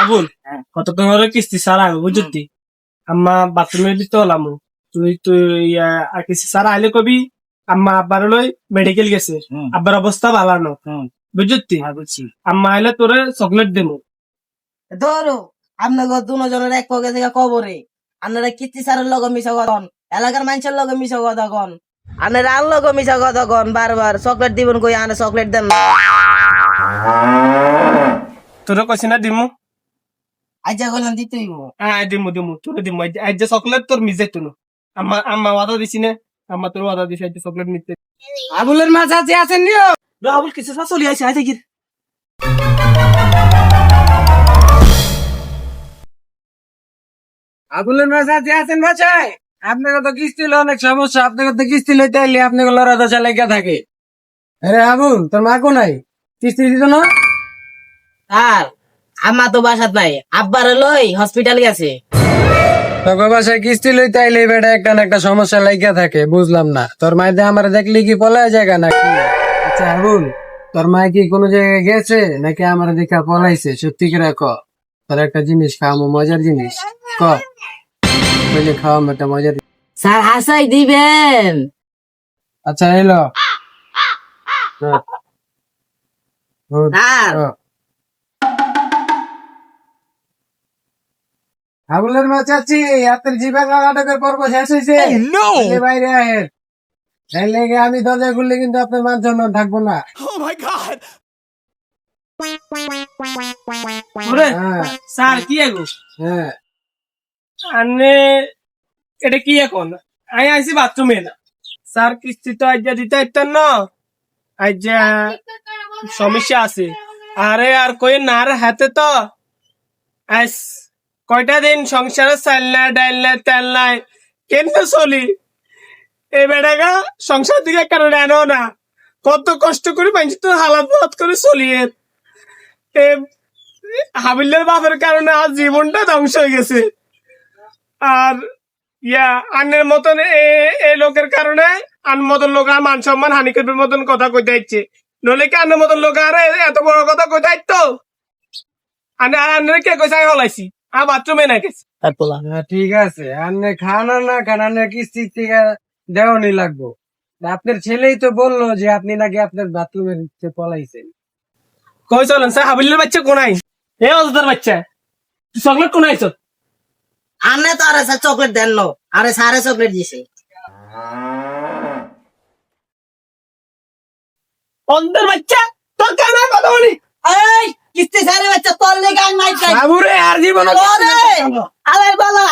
আবুল কতক্ষণ হলো কিস্তি সারা বুঝতি আম্মা বাথরুমে দিতে হলাম তুই তুই আর কিস্তি সারা আইলে কবি আম্মা আব্বার লই মেডিকেল গেছে আব্বার অবস্থা ভালো না বুঝতি আম্মা আইলে তোরে চকলেট দেবো ধরো আপনাকে দুজনের এক পকে থেকে কবরে আপনারা কীর্তি স্যারের লগে মিশা কন এলাকার মানুষের লগে মিশা কথা কন আপনারা আর লগে মিশা কথা কন বারবার চকলেট দিবেন কই আনে চকলেট দেন না তোরে কইছি না দিমু আজ্জা কইলেন দিতেই দিমু দিমু তোরে দিমু আজ যে চকলেট তোর মিজে তুনো আম্মা আম্মা ওয়াদা দিছি না আম্মা তোর ওয়াদা দিছি আজ চকলেট নিতে আবুলের মা চাচি আছেন নিও আবুল কিছু চলে আইছে আই দেখি আবুলের মা চাচি আছেন বাসায় আপনাকে তো কিস্তি অনেক সমস্যা আপনাকে তো কিস্তি লইতে আইলে আপনাকে লড়া দশা লেগে থাকে আরে আবুল তোর মা কো নাই কিস্তি দিত না আর আম্মা তো বাসাত নাই আব্বার লই হসপিটাল গেছে তোকে বাসায় কিস্তি লইতে আইলে বেটা একটা না একটা সমস্যা লাগিয়া থাকে বুঝলাম না তোর মায়ের আমার দেখলি কি পলায় জায়গা নাকি আচ্ছা আবুল তোর মায় কি কোনো জায়গায় গেছে নাকি আমার দেখা পলাইছে সত্যি করে ক তোর একটা জিনিস খাওয়াবো মজার জিনিস ক বলে খাওয়াবো একটা মজার স্যার হাসাই দিবেন আচ্ছা এলো স্যার আবুলের মা চাচ্ছি আপনার জীবন নাটকের পর্ব শেষ হয়েছে বাইরে আহেন এই লেগে আমি দরজা খুললে কিন্তু আপনার মান সম্মান থাকবো না ওরে হ্যাঁ স্যার কি এগো হ্যাঁ আনে এটা কি এখন আই আইছি বাথরুমে না স্যার কিস্তি তো আজ দিতে পারতেন না আজ সমস্যা আছে আরে আর কই না রে হাতে তো আজ কয়টা দিন সংসারে চাল না ডাইল না তেল নাই কেন চলি এই বেড়াগা সংসার দিকে কেন নেনো না কত কষ্ট করে পাইছি তো হালাত হাত করে চলিয়ে হাবিলের বাপের কারণে আজ জীবনটা ধ্বংস হয়ে গেছে আর ইয়া আনের মতন এই লোকের কারণে আন মতন লোক আর মান সম্মান হানি করবে মতন কথা কইতে ইচ্ছে নলে কি আনের মতন লোক আর এত বড় কথা কইতে ইতো আনের কে কইসাই হলাইছি আর বাথরুমে না গেছে ঠিক আছে আপনি খান আর না খান আপনার কিস্তি থেকে দেওয়ানি লাগবো আপনার ছেলেই তো বললো যে আপনি নাকি আপনার বাথরুমের পলাইছেন কই চলেন স্যার হাবিলের বাচ্চা কোনাই এ অজদার বাচ্চা তুই চকলেট কোনাইছ আনে তো আরে স্যার চকলেট দেন নো আরে স্যারে চকলেট দিছে অন্ধের বাচ্চা তোর কানা কথা বলি এই কিস্তি স্যারে বাচ্চা তোর লেগে আমি মাইর খাই বাবুরে আর জীবন আলে বালা